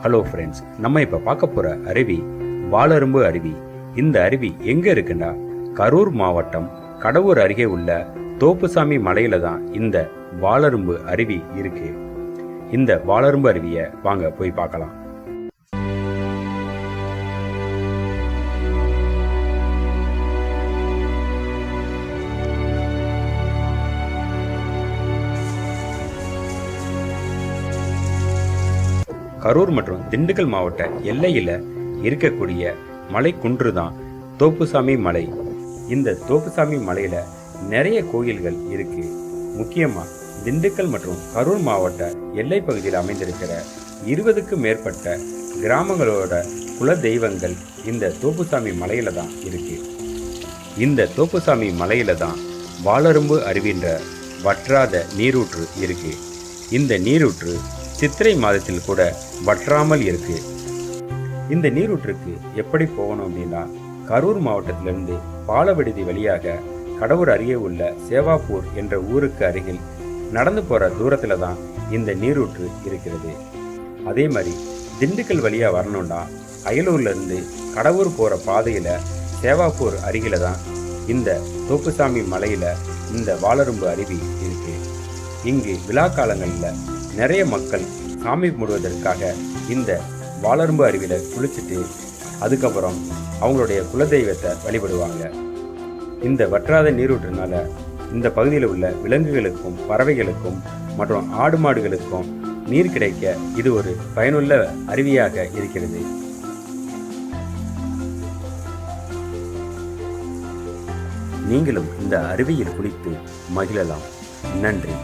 Hello friends, நம்ம இப்போ பார்க்க போகிற அருவி வாளரும்பு அருவி. இந்த அருவி எங்கே இருக்குன்னா கரூர் மாவட்டம் கடவூர் அருகே உள்ள தோப்புசாமி மலையில தான் இந்த வாளரும்பு அருவி இருக்கு. இந்த வாளரும்பு அருவியை வாங்க போய் பார்க்கலாம். கரூர் மற்றும் திண்டுக்கல் மாவட்ட எல்லையில இருக்கக்கூடிய மலை குன்று தான் தோப்புசாமி மலை. இந்த தோப்புசாமி மலையில நிறைய கோயில்கள் இருக்கு. முக்கியமா திண்டுக்கல் மற்றும் கரூர் மாவட்ட எல்லை பகுதியில் அமைந்திருக்கிற 20க்கும் மேற்பட்ட கிராமங்களோட குல தெய்வங்கள் இந்த தோப்புசாமி மலையில தான் இருக்கு. இந்த தோப்புசாமி மலையில தான் வாளரும்பு அருவின்ற வற்றாத நீரூற்று இருக்கு. இந்த நீரூற்று சித்திரை மாதத்தில் கூட வற்றாமல் இருக்கு. இந்த நீரூற்றுக்கு எப்படி போகணும் அப்படின்னா கரூர் மாவட்டத்திலிருந்து பாலவிடுதி வழியாக கடவூர் அருகே உள்ள சேவாப்பூர் என்ற ஊருக்கு அருகில் நடந்து போற தூரத்துல தான் இந்த நீரூற்று இருக்கிறது. அதே மாதிரி திண்டுக்கல் வழியா வரணும்னா அயலூர்ல இருந்து கடவூர் போற பாதையில சேவாப்பூர் அருகில தான் இந்த தோப்புசாமி மலையில இந்த வாளரும்பு அருவி இருக்கு. இங்கு விழா காலங்களில் நிறைய மக்கள் சாமி கும்பிடுவதற்காக இந்த வாளரும்பு அருவியில குளிச்சுட்டு அதுக்கப்புறம் அவங்களுடைய குலதெய்வத்தை வழிபடுவாங்க. இந்த வற்றாத நீரூற்றுனால இந்த பகுதியில் உள்ள விலங்குகளுக்கும் பறவைகளுக்கும் மற்றும் ஆடு மாடுகளுக்கும் நீர் கிடைக்க இது ஒரு பயனுள்ள அருவியாக இருக்கிறது. நீங்களும் இந்த அருவியில் குளித்து மகிழலாம். நன்றி.